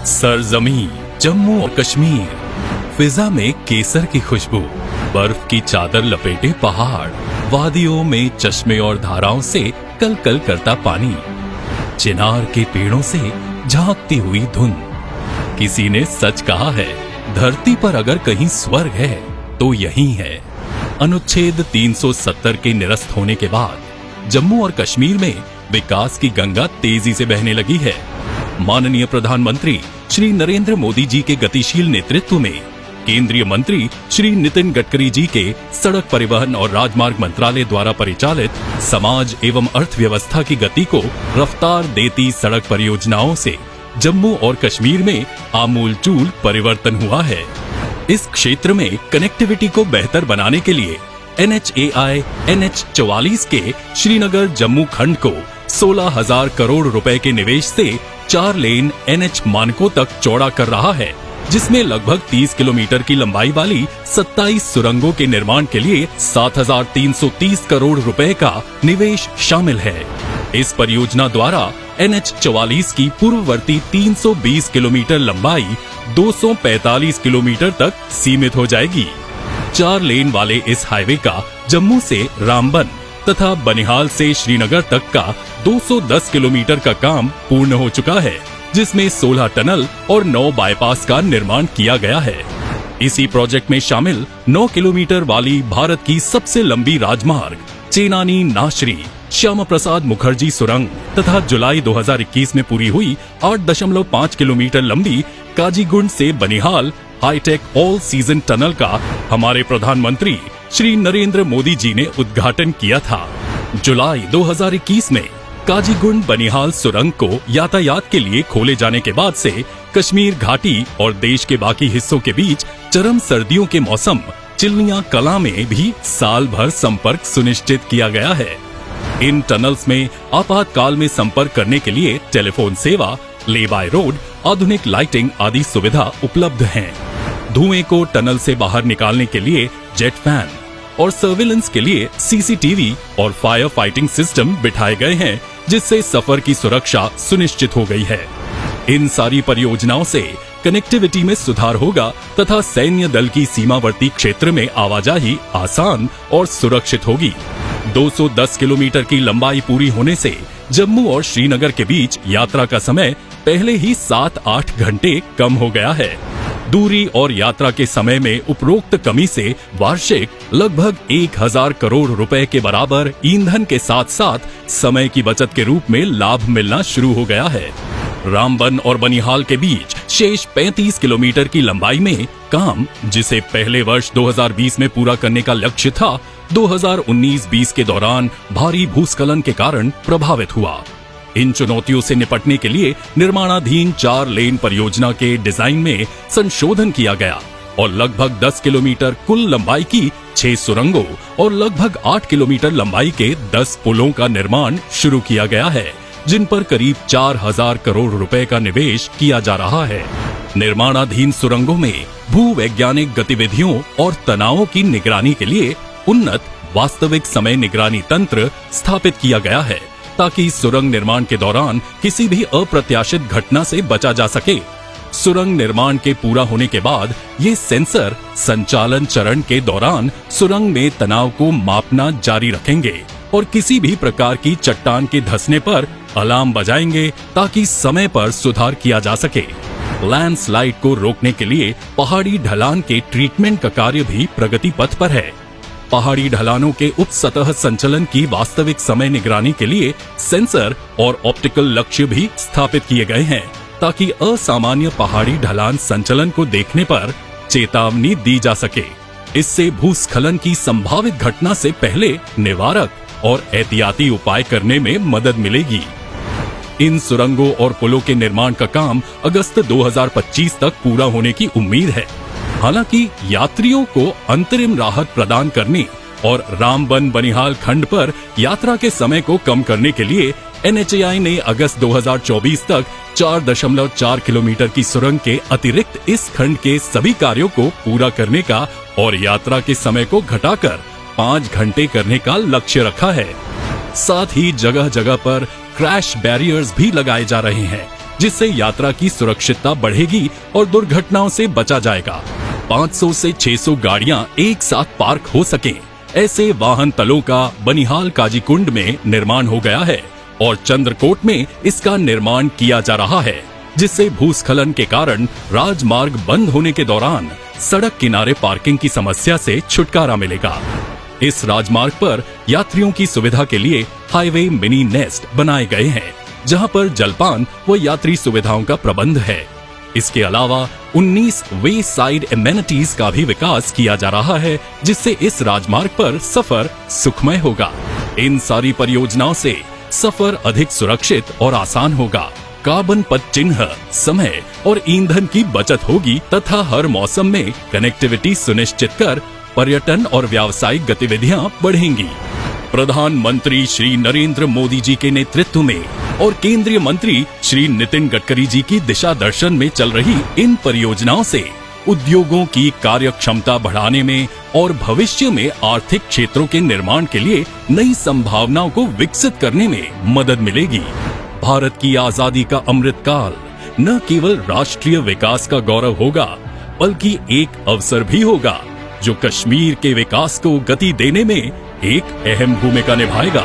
सरजमी जम्मू और कश्मीर, फिजा में केसर की खुशबू, बर्फ की चादर लपेटे पहाड़, वादियों में चश्मे और धाराओं से कल कल करता पानी, चिनार के पेड़ों से झांकती हुई धुंध। किसी ने सच कहा है, धरती पर अगर कहीं स्वर्ग है तो यही है। अनुच्छेद 370 के निरस्त होने के बाद जम्मू और कश्मीर में विकास की गंगा तेजी से बहने लगी है। माननीय प्रधानमंत्री श्री नरेंद्र मोदी जी के गतिशील नेतृत्व में केंद्रीय मंत्री श्री नितिन गडकरी जी के सड़क परिवहन और राजमार्ग मंत्रालय द्वारा परिचालित समाज एवं अर्थव्यवस्था की गति को रफ्तार देती सड़क परियोजनाओं से जम्मू और कश्मीर में आमूलचूल परिवर्तन हुआ है। इस क्षेत्र में कनेक्टिविटी को बेहतर बनाने के लिए NHAI NH44 के श्रीनगर जम्मू खंड को 16,000 करोड़ रुपए के निवेश से 4 लेन NH मानकों तक चौड़ा कर रहा है, जिसमें लगभग 30 किलोमीटर की लंबाई वाली 27 सुरंगों के निर्माण के लिए 7,330 करोड़ रुपए का निवेश शामिल है। इस परियोजना द्वारा NH44 की पूर्ववर्ती 320 किलोमीटर लंबाई 245 किलोमीटर तक सीमित हो जाएगी। 4 लेन वाले इस हाईवे का जम्मू से रामबन तथा बनिहाल से श्रीनगर तक का 210 किलोमीटर का काम पूर्ण हो चुका है, जिसमें 16 टनल और 9 बाईपास का निर्माण किया गया है। इसी प्रोजेक्ट में शामिल 9 किलोमीटर वाली भारत की सबसे लंबी राजमार्ग चेनानी नाशरी श्यामा प्रसाद मुखर्जी सुरंग तथा जुलाई 2021 में पूरी हुई 8.5 किलोमीटर लंबी काजीगुंड से Banihal hi-tech all season tunnel का हमारे प्रधानमंत्री श्री नरेंद्र मोदी जी ने उद्घाटन किया था। जुलाई 2021 में काजीगुंड बनिहाल सुरंग को यातायात के लिए खोले जाने के बाद से कश्मीर घाटी और देश के बाकी हिस्सों के बीच चरम सर्दियों के मौसम चिल्लियां कला में भी साल भर संपर्क सुनिश्चित किया गया है। इन टनल्स में आपातकाल में संपर्क करने के लिए टेलीफोन सेवा, ले बाय रोड, आधुनिक लाइटिंग आदि सुविधा उपलब्ध हैं। धुएं को टनल से बाहर निकालने के लिए जेट फैन और सर्विलेंस के लिए CCTV और फायर फाइटिंग सिस्टम बिठाए गए हैं, जिससे सफर की सुरक्षा सुनिश्चित हो गई है। इन सारी परियोजनाओं से कनेक्टिविटी में सुधार होगा तथा सैन्य दल की सीमावर्ती क्षेत्र में आवाजाही आसान और सुरक्षित होगी। 210 किलोमीटर की लंबाई पूरी होने से जम्मू और श्रीनगर के बीच यात्रा का समय पहले ही 7-8 घंटे कम हो गया है। दूरी और यात्रा के समय में उपरोक्त कमी से वार्षिक लगभग 1,000 करोड़ रुपए के बराबर ईंधन के साथ साथ समय की बचत के रूप में लाभ मिलना शुरू हो गया है। रामबन और बनिहाल के बीच शेष 35 किलोमीटर की लंबाई में काम, जिसे पहले वर्ष 2020 में पूरा करने का लक्ष्य था, 2019-20 के दौरान भारी भूस्खलन के कारण प्रभावित हुआ। इन चुनौतियों से निपटने के लिए निर्माणाधीन 4 लेन परियोजना के डिजाइन में संशोधन किया गया और लगभग 10 किलोमीटर कुल लंबाई की 6 सुरंगों और लगभग 8 किलोमीटर लंबाई के 10 पुलों का निर्माण शुरू किया गया है, जिन पर करीब 4,000 करोड़ रुपए का निवेश किया जा रहा है। निर्माणाधीन सुरंगों में भूवैज्ञानिक गतिविधियों और तनावों की निगरानी के लिए उन्नत वास्तविक समय निगरानी तंत्र स्थापित किया गया है, ताकि सुरंग निर्माण के दौरान किसी भी अप्रत्याशित घटना से बचा जा सके। सुरंग निर्माण के पूरा होने के बाद ये सेंसर संचालन चरण के दौरान सुरंग में तनाव को मापना जारी रखेंगे और किसी भी प्रकार की चट्टान के धंसने पर अलार्म बजाएंगे, ताकि समय पर सुधार किया जा सके। लैंडस्लाइड को रोकने के लिए पहाड़ी ढलान के ट्रीटमेंट का कार्य भी प्रगति पथ पर है। पहाड़ी ढलानों के उप सतह संचलन की वास्तविक समय निगरानी के लिए सेंसर और ऑप्टिकल लक्ष्य भी स्थापित किए गए हैं, ताकि असामान्य पहाड़ी ढलान संचलन को देखने पर चेतावनी दी जा सके। इससे भूस्खलन की संभावित घटना से पहले निवारक और एहतियाती उपाय करने में मदद मिलेगी। इन सुरंगों और पुलों के निर्माण का काम अगस्त 2025 तक पूरा होने की उम्मीद है। हालांकि यात्रियों को अंतरिम राहत प्रदान करने और रामबन बनिहाल खंड पर यात्रा के समय को कम करने के लिए NHAI ने अगस्त 2024 तक 4.4 किलोमीटर की सुरंग के अतिरिक्त इस खंड के सभी कार्यों को पूरा करने का और यात्रा के समय को घटाकर 5 घंटे करने का लक्ष्य रखा है। साथ ही जगह जगह पर क्रैश बैरियर्स भी लगाए जा रहे हैं, जिससे यात्रा की सुरक्षितता बढ़ेगी और दुर्घटनाओं से बचा जाएगा। 500 से 600 गाड़ियां एक साथ पार्क हो सकें, ऐसे वाहन तलों का बनिहाल काजीकुंड में निर्माण हो गया है और चंद्रकोट में इसका निर्माण किया जा रहा है, जिससे भूस्खलन के कारण राजमार्ग बंद होने के दौरान सड़क किनारे पार्किंग की समस्या से छुटकारा मिलेगा। इस राजमार्ग पर यात्रियों की सुविधा के लिए हाईवे मिनी नेस्ट बनाए गए हैं, जहां पर जलपान व यात्री सुविधाओं का प्रबंध है। इसके अलावा 19 वे साइड एमेनिटीज का भी विकास किया जा रहा है, जिससे इस राजमार्ग पर सफर सुखमय होगा। इन सारी परियोजनाओं से सफर अधिक सुरक्षित और आसान होगा। कार्बन पद चिन्ह, समय और ईंधन की बचत होगी तथा हर मौसम में कनेक्टिविटी सुनिश्चित कर पर्यटन और व्यावसायिक गतिविधियां बढ़ेंगी। प्रधानमंत्री श्री नरेंद्र मोदी जी के नेतृत्व में और केंद्रीय मंत्री श्री नितिन गडकरी जी की दिशा दर्शन में चल रही इन परियोजनाओं से उद्योगों की कार्य क्षमता बढ़ाने में और भविष्य में आर्थिक क्षेत्रों के निर्माण के लिए नई संभावनाओं को विकसित करने में मदद मिलेगी। भारत की आजादी का अमृत काल न केवल राष्ट्रीय विकास का गौरव होगा, बल्कि एक अवसर भी होगा जो कश्मीर के विकास को गति देने में एक अहम भूमिका निभाएगा।